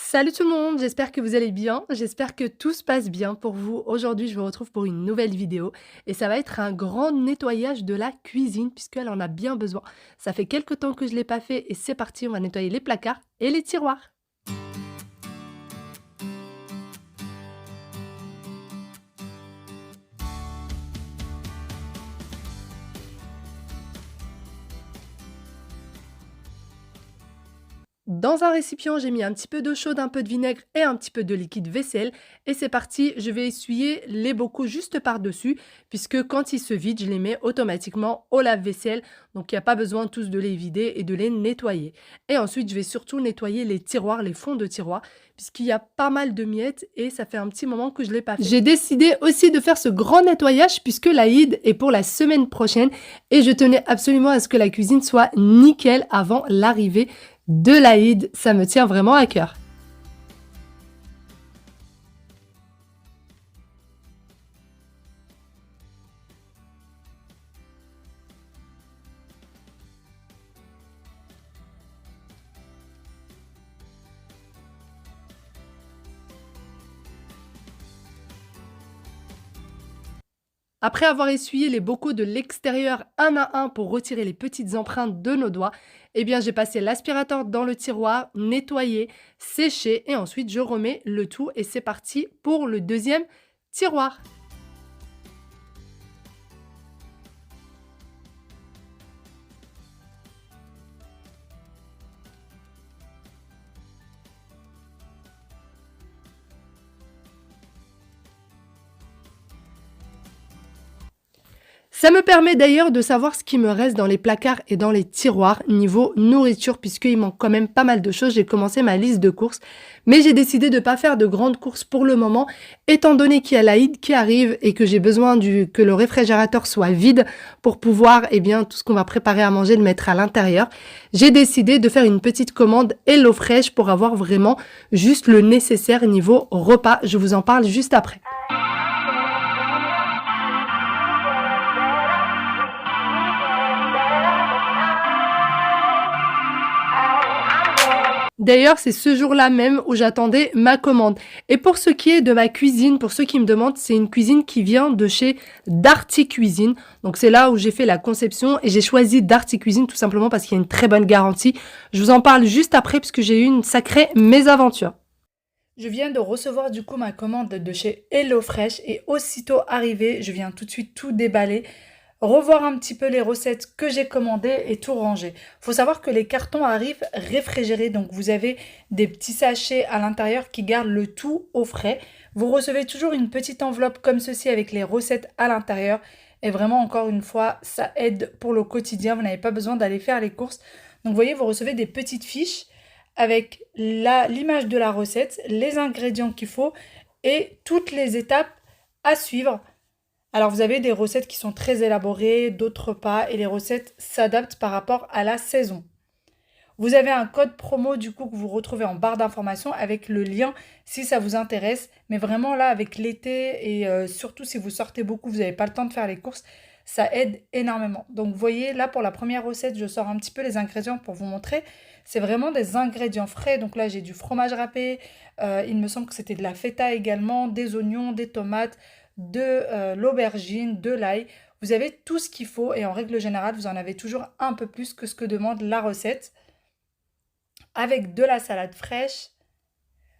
Salut tout le monde, j'espère que vous allez bien, j'espère que tout se passe bien pour vous. Aujourd'hui, je vous retrouve pour une nouvelle vidéo et ça va être un grand nettoyage de la cuisine puisqu'elle en a bien besoin. Ça fait quelques temps que je ne l'ai pas fait et c'est parti, on va nettoyer les placards et les tiroirs. Dans un récipient, j'ai mis un petit peu d'eau chaude, un peu de vinaigre et un petit peu de liquide vaisselle. Et c'est parti, je vais essuyer les bocaux juste par-dessus, puisque quand ils se vident, je les mets automatiquement au lave-vaisselle. Donc il n'y a pas besoin tous de les vider et de les nettoyer. Et ensuite, je vais surtout nettoyer les tiroirs, les fonds de tiroirs, puisqu'il y a pas mal de miettes et ça fait un petit moment que je ne l'ai pas fait. J'ai décidé aussi de faire ce grand nettoyage puisque l'Aïd est pour la semaine prochaine et je tenais absolument à ce que la cuisine soit nickel avant l'arrivée de l'Aïd, ça me tient vraiment à cœur. Après avoir essuyé les bocaux de l'extérieur un à un pour retirer les petites empreintes de nos doigts, eh bien j'ai passé l'aspirateur dans le tiroir, nettoyé, séché et ensuite je remets le tout et c'est parti pour le deuxième tiroir. Ça me permet d'ailleurs de savoir ce qui me reste dans les placards et dans les tiroirs niveau nourriture puisqu'il manque quand même pas mal de choses. J'ai commencé ma liste de courses, mais j'ai décidé de ne pas faire de grandes courses pour le moment étant donné qu'il y a l'Aïd qui arrive et que j'ai besoin que le réfrigérateur soit vide pour pouvoir tout ce qu'on va préparer à manger le mettre à l'intérieur. J'ai décidé de faire une petite commande HelloFresh pour avoir vraiment juste le nécessaire niveau repas. Je vous en parle juste après. D'ailleurs, c'est ce jour-là même où j'attendais ma commande. Et pour ce qui est de ma cuisine, pour ceux qui me demandent, c'est une cuisine qui vient de chez Darty Cuisine. Donc c'est là où j'ai fait la conception et j'ai choisi Darty Cuisine tout simplement parce qu'il y a une très bonne garantie. Je vous en parle juste après puisque j'ai eu une sacrée mésaventure. Je viens de recevoir du coup ma commande de chez HelloFresh et aussitôt arrivé, je viens tout de suite tout déballer, revoir un petit peu les recettes que j'ai commandées et tout ranger. Faut savoir que les cartons arrivent réfrigérés, donc vous avez des petits sachets à l'intérieur qui gardent le tout au frais. Vous recevez toujours une petite enveloppe comme ceci avec les recettes à l'intérieur. Et vraiment, encore une fois, ça aide pour le quotidien. Vous n'avez pas besoin d'aller faire les courses. Donc vous voyez, vous recevez des petites fiches avec l'image de la recette, les ingrédients qu'il faut et toutes les étapes à suivre. Alors vous avez des recettes qui sont très élaborées, d'autres pas, et les recettes s'adaptent par rapport à la saison. Vous avez un code promo du coup que vous retrouvez en barre d'information avec le lien si ça vous intéresse. Mais vraiment là avec l'été et surtout si vous sortez beaucoup, vous n'avez pas le temps de faire les courses, ça aide énormément. Donc vous voyez là pour la première recette, je sors un petit peu les ingrédients pour vous montrer. C'est vraiment des ingrédients frais. Donc là j'ai du fromage râpé, il me semble que c'était de la feta également, des oignons, des tomates, de l'aubergine, de l'ail. Vous avez tout ce qu'il faut et en règle générale vous en avez toujours un peu plus que ce que demande la recette avec de la salade fraîche.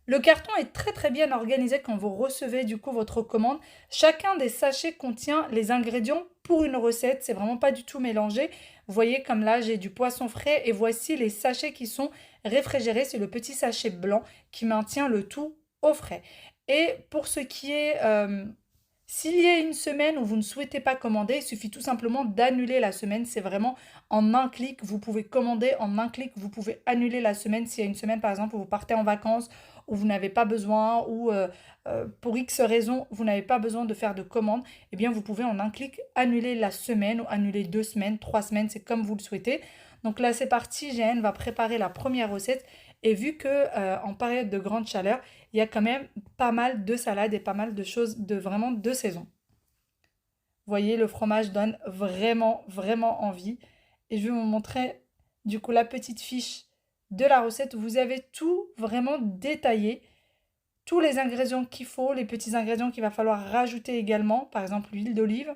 Le carton est très très bien organisé quand vous recevez du coup votre commande. Chacun des sachets contient les ingrédients pour une recette. C'est vraiment pas du tout mélangé. Vous voyez comme là j'ai du poisson frais et voici les sachets qui sont réfrigérés. C'est le petit sachet blanc qui maintient le tout au frais. Et pour ce qui est s'il y a une semaine où vous ne souhaitez pas commander, il suffit tout simplement d'annuler la semaine. C'est vraiment en un clic, vous pouvez commander, en un clic, vous pouvez annuler la semaine. S'il y a une semaine, par exemple, où vous partez en vacances, où vous n'avez pas besoin, ou pour X raison, vous n'avez pas besoin de faire de commande, eh bien, vous pouvez en un clic annuler la semaine, ou annuler 2 semaines, 3 semaines, c'est comme vous le souhaitez. Donc là, c'est parti, Jeanne va préparer la première recette. Et vu que en période de grande chaleur, il y a quand même pas mal de salades et pas mal de choses de vraiment de saison. Vous voyez, le fromage donne vraiment, vraiment envie. Et je vais vous montrer du coup la petite fiche de la recette, vous avez tout vraiment détaillé, tous les ingrédients qu'il faut, les petits ingrédients qu'il va falloir rajouter également, par exemple l'huile d'olive.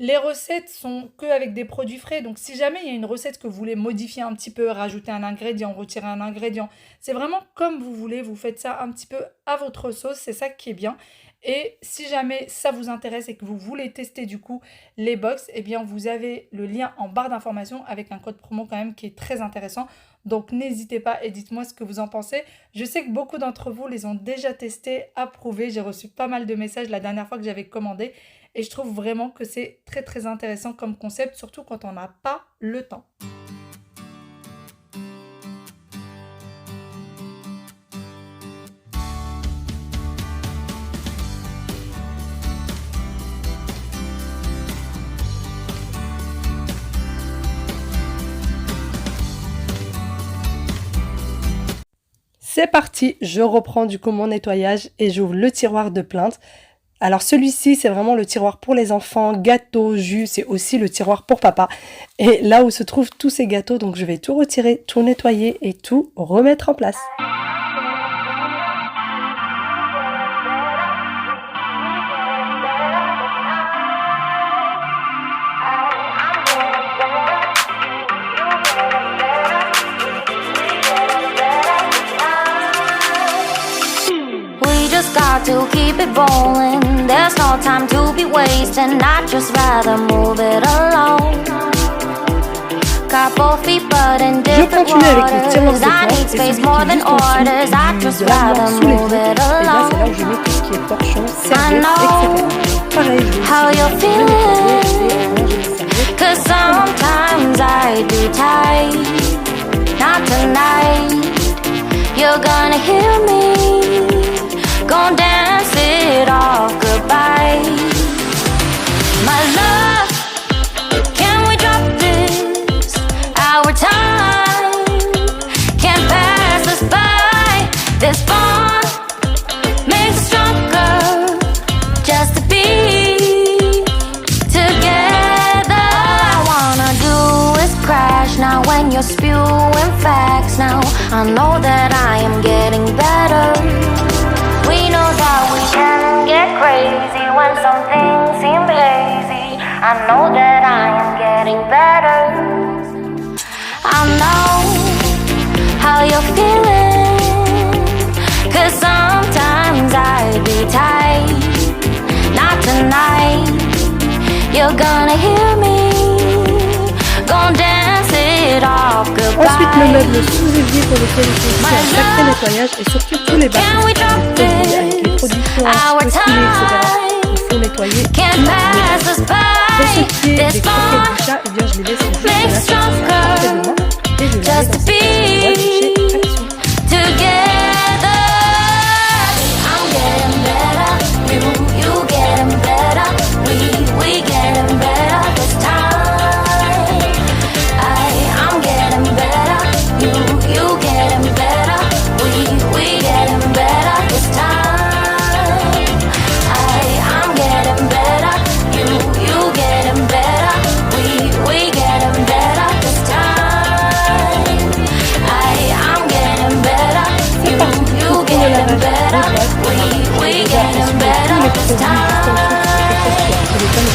Les recettes sont que avec des produits frais, donc si jamais il y a une recette que vous voulez modifier un petit peu, rajouter un ingrédient, retirer un ingrédient, c'est vraiment comme vous voulez, vous faites ça un petit peu à votre sauce, c'est ça qui est bien. Et si jamais ça vous intéresse et que vous voulez tester du coup les box, eh bien vous avez le lien en barre d'information avec un code promo quand même qui est très intéressant. Donc n'hésitez pas et dites-moi ce que vous en pensez. Je sais que beaucoup d'entre vous les ont déjà testés, approuvés. J'ai reçu pas mal de messages la dernière fois que j'avais commandé. Et je trouve vraiment que c'est très très intéressant comme concept, surtout quand on n'a pas le temps. C'est parti, je reprends du coup mon nettoyage et j'ouvre le tiroir de plainte. Alors celui-ci, c'est vraiment le tiroir pour les enfants, gâteaux, jus, c'est aussi le tiroir pour papa. Et là où se trouvent tous ces gâteaux, donc je vais tout retirer, tout nettoyer et tout remettre en place. Got to keep it rolling. There's no time to be wasting. I'd just rather move it along. Got both feet but in different waters. I need space more than orders. I'd just rather move it along. I know how you're feeling, 'cause sometimes I do tight. Not tonight. You're gonna hear me. Gon' dance it off goodbye. My love, can we drop this? Our time can't pass us by. This bond makes us stronger just to be together. All I wanna do is crash now when you're spewing facts. Now I know that I am getting better. We know that we can get crazy when some things seem lazy. I know that I am getting better. I know how you're feeling, 'cause sometimes I be tight. Not tonight. You're gonna hear me. Gonna dance it off goodbye. Ensuite, le meuble sous-évier pour lequel il faut aussi un sacré nettoyage et surtout tous les bacs, avec les produits chauds, le filet, etc. Il faut nettoyer tous les bacs. Pour ce qui est des croquettes du chat, eh bien, je les laisse juste là, ça parfaitement, et je les mets dans cette boîte chez Action. Together, I'm getting better. You getting better. We getting better this time. I'm getting better. You getting better. We getting better this time. I'm getting better. You getting better. We getting better this time. I'm getting better. You getting better. We getting better this time.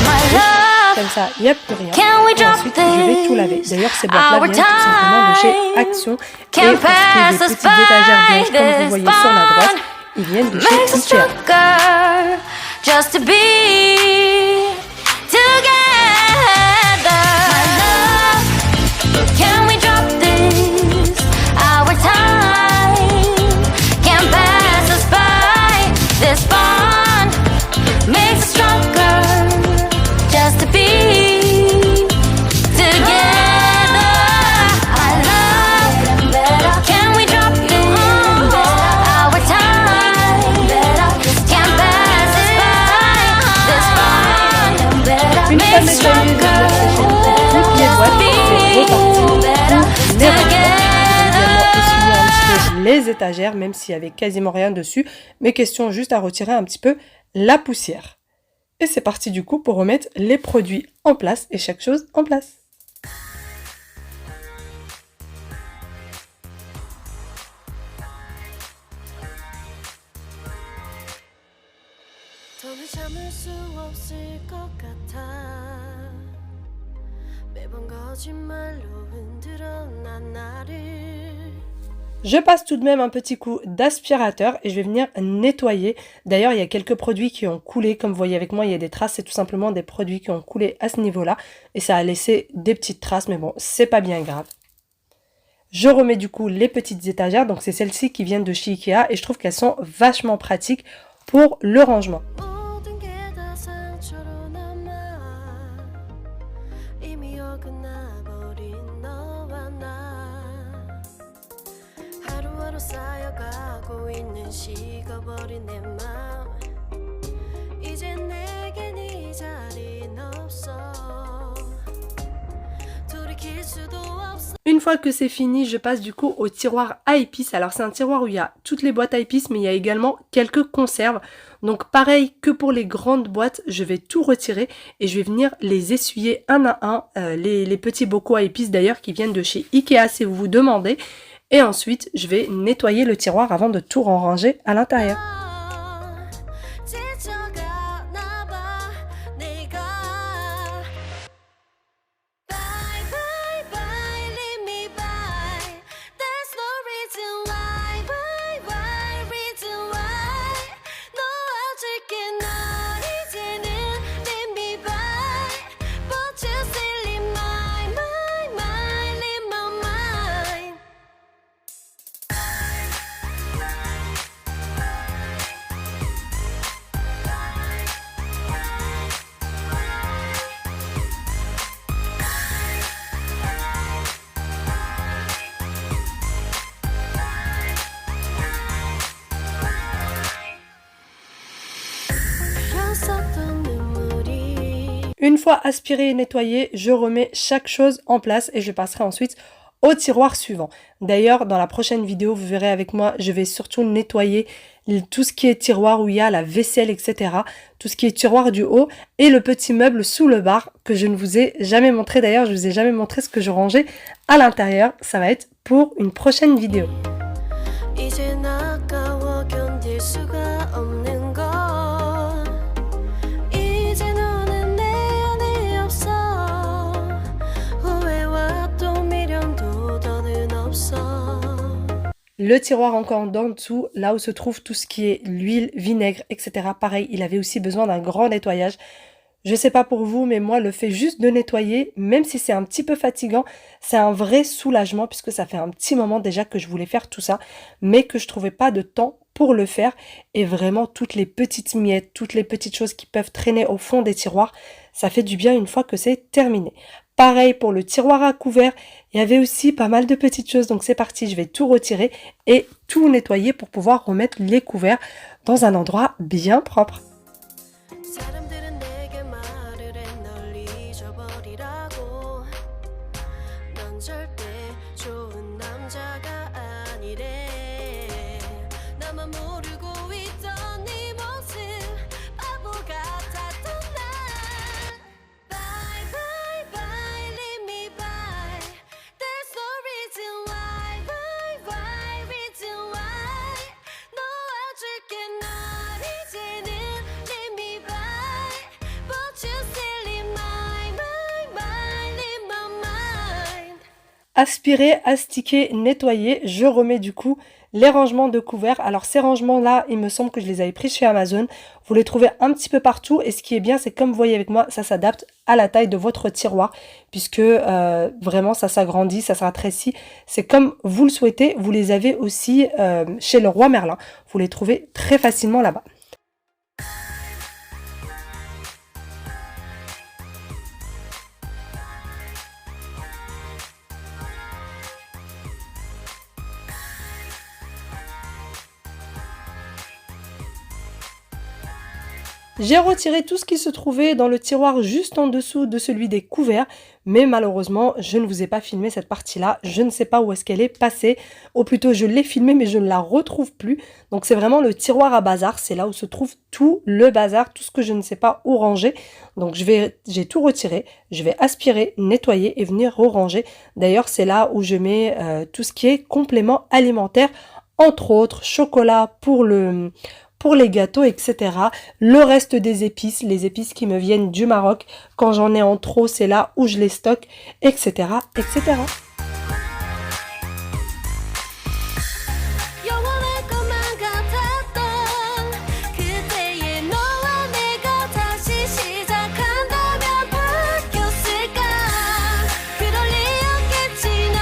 My love, Comme ça, il n'y a plus rien. can we Et drop ensuite, je vais tout laver. this? D'ailleurs, ces boîtes-là Our viennent tout simplement de chez Action. Et can't pour ce qui est pass des us petites étagères blanches, comme vous by. voyez This sur la droite, bond ils viennent de makes chez us Ikea. stronger just to be together. My love, can we drop this? Our time can't pass us by. This bond makes us stronger just to be together. I love better. Can we drop this? Our time can't pass us by. This bond Une fois makes us nettoyé, je stronger toutes les boîtes, c'est reparti pour les rangements. Je vais également essuyer un petit peu les étagères, même s'il y avait quasiment rien dessus, mais question juste à retirer un petit peu la poussière. Et c'est parti du coup pour remettre les produits en place et chaque chose en place. 더는 참을 수 없을 것 같아 매번 거짓말로 흔들어 난 나를. Je passe tout de même un petit coup d'aspirateur et je vais venir nettoyer. D'ailleurs, il y a quelques produits qui ont coulé. Comme vous voyez avec moi, il y a des traces. C'est tout simplement des produits qui ont coulé à ce niveau-là. Et ça a laissé des petites traces. Mais bon, c'est pas bien grave. Je remets du coup les petites étagères. Donc, c'est celles-ci qui viennent de chez Ikea. Et je trouve qu'elles sont vachement pratiques pour le rangement. 쌓여가고 있는 식어버린 내 맘 이제 내겐 이 자리는 없어 돌이킬 수도 없어. Une fois que c'est fini, je passe du coup au tiroir à épices. Alors c'est un tiroir où il y a toutes les boîtes à épices, mais il y a également quelques conserves. Donc pareil que pour les grandes boîtes, je vais tout retirer et je vais venir les essuyer un à un. Les petits bocaux à épices d'ailleurs qui viennent de chez Ikea si vous vous demandez. Et ensuite, je vais nettoyer le tiroir avant de tout ranger à l'intérieur. Une fois aspiré et nettoyé, je remets chaque chose en place et je passerai ensuite au tiroir suivant. D'ailleurs, dans la prochaine vidéo, vous verrez avec moi, je vais surtout nettoyer tout ce qui est tiroir où il y a la vaisselle, etc. Tout ce qui est tiroir du haut et le petit meuble sous le bar que je ne vous ai jamais montré. D'ailleurs, je vous ai jamais montré ce que je rangeais à l'intérieur. Ça va être pour une prochaine vidéo. Le tiroir encore en dessous, là où se trouve tout ce qui est l'huile, vinaigre, etc. Pareil, il avait aussi besoin d'un grand nettoyage. Je sais pas pour vous, mais moi, le fait juste de nettoyer, même si c'est un petit peu fatigant, c'est un vrai soulagement puisque ça fait un petit moment déjà que je voulais faire tout ça, mais que je trouvais pas de temps pour le faire. Et vraiment, toutes les petites miettes, toutes les petites choses qui peuvent traîner au fond des tiroirs, ça fait du bien une fois que c'est terminé. Pareil pour le tiroir à couverts, il y avait aussi pas mal de petites choses, donc c'est parti, je vais tout retirer et tout nettoyer pour pouvoir remettre les couverts dans un endroit bien propre. Aspirer, astiquer, nettoyer, je remets du coup les rangements de couverts. Alors ces rangements-là, il me semble que je les avais pris chez Amazon. Vous les trouvez un petit peu partout et ce qui est bien, c'est comme vous voyez avec moi, ça s'adapte à la taille de votre tiroir puisque vraiment ça s'agrandit, ça se rétrécit. C'est comme vous le souhaitez. Vous les avez aussi chez Leroy Merlin. Vous les trouvez très facilement là-bas. J'ai retiré tout ce qui se trouvait dans le tiroir juste en dessous de celui des couverts, mais malheureusement, je ne vous ai pas filmé cette partie-là. Je ne sais pas où est-ce qu'elle est passée, ou plutôt je l'ai filmée, mais je ne la retrouve plus. Donc c'est vraiment le tiroir à bazar, c'est là où se trouve tout le bazar, tout ce que je ne sais pas où ranger. Donc j'ai tout retiré, je vais aspirer, nettoyer et venir re-ranger. D'ailleurs, c'est là où je mets tout ce qui est complément alimentaire, entre autres chocolat pour pour les gâteaux, etc. Le reste des épices, les épices qui me viennent du Maroc, quand j'en ai en trop, c'est là où je les stocke, etc., etc. 영원할 것만 같았던 그때의 너와 내가 다시 시작한다면 바뀌었을까 그럴 리 없겠지 넌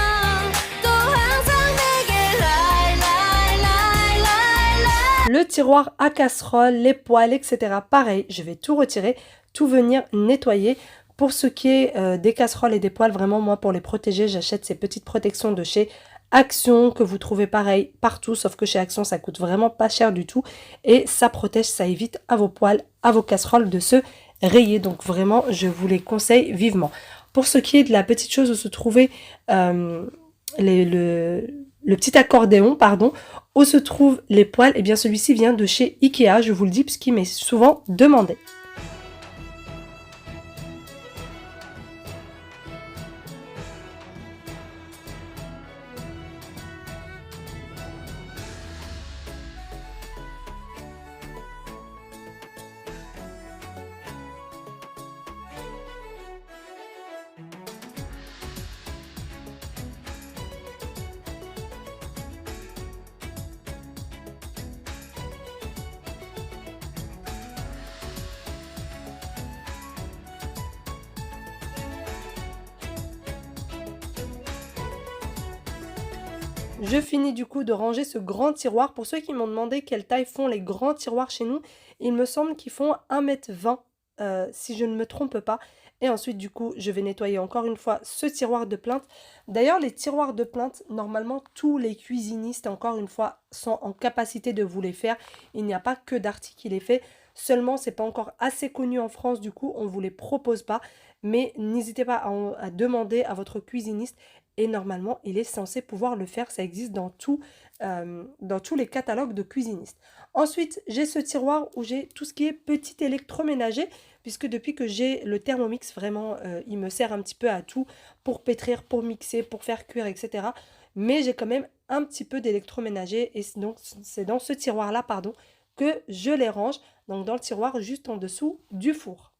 또 항상 내게 lie lie lie lie lie Le tiroir à casserole, les poêles, etc. Pareil, je vais tout retirer, tout venir nettoyer. Pour ce qui est des casseroles et des poêles, vraiment moi pour les protéger, j'achète ces petites protections de chez Action que vous trouvez pareil partout, sauf que chez Action ça coûte vraiment pas cher du tout et ça protège, ça évite à vos poêles, à vos casseroles de se rayer. Donc vraiment je vous les conseille vivement. Pour ce qui est de la petite chose où se trouvait le petit accordéon, pardon, où se trouvent les poêles, et bien celui-ci vient de chez Ikea, je vous le dis puisqu'il m'est souvent demandé. Je finis du coup de ranger ce grand tiroir. Pour ceux qui m'ont demandé quelle taille font les grands tiroirs chez nous, il me semble qu'ils font 1,20 m si je ne me trompe pas. Et ensuite du coup je vais nettoyer encore une fois ce tiroir de plainte. D'ailleurs les tiroirs de plainte, normalement tous les cuisinistes encore une fois sont en capacité de vous les faire. Il n'y a pas que Darty qui les fait. Seulement c'est pas encore assez connu en France, du coup on ne vous les propose pas. Mais n'hésitez pas à demander à votre cuisiniste. Et normalement, il est censé pouvoir le faire. Ça existe dans tous les catalogues de cuisinistes. Ensuite, j'ai ce tiroir où j'ai tout ce qui est petit électroménager. Puisque depuis que j'ai le Thermomix, vraiment, il me sert un petit peu à tout. Pour pétrir, pour mixer, pour faire cuire, etc. Mais j'ai quand même un petit peu d'électroménager. Et donc, c'est dans ce tiroir-là, pardon, que je les range. Donc, dans le tiroir juste en dessous du four.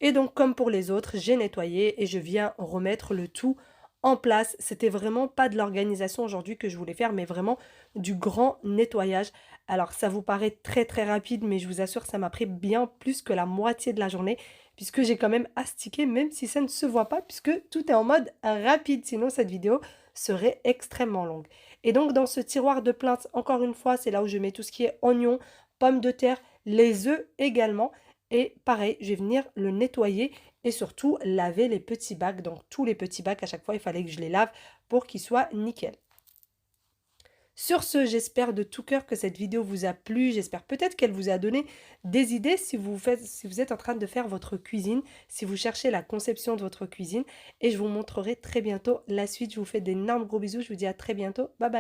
Et donc, comme pour les autres, j'ai nettoyé et je viens remettre le tout en place. C'était vraiment pas de l'organisation aujourd'hui que je voulais faire, mais vraiment du grand nettoyage. Alors ça vous paraît très très rapide, mais je vous assure ça m'a pris bien plus que la moitié de la journée, puisque j'ai quand même astiqué, même si ça ne se voit pas, puisque tout est en mode rapide, sinon cette vidéo serait extrêmement longue. Et donc dans ce tiroir de plainte, encore une fois, c'est là où je mets tout ce qui est oignons, pommes de terre, les œufs également. Et pareil, je vais venir le nettoyer et surtout laver les petits bacs. Donc tous les petits bacs, à chaque fois, il fallait que je les lave pour qu'ils soient nickel. Sur ce, j'espère de tout cœur que cette vidéo vous a plu. J'espère peut-être qu'elle vous a donné des idées si vous êtes en train de faire votre cuisine, si vous cherchez la conception de votre cuisine. Et je vous montrerai très bientôt la suite. Je vous fais d'énormes gros bisous. Je vous dis à très bientôt. Bye bye.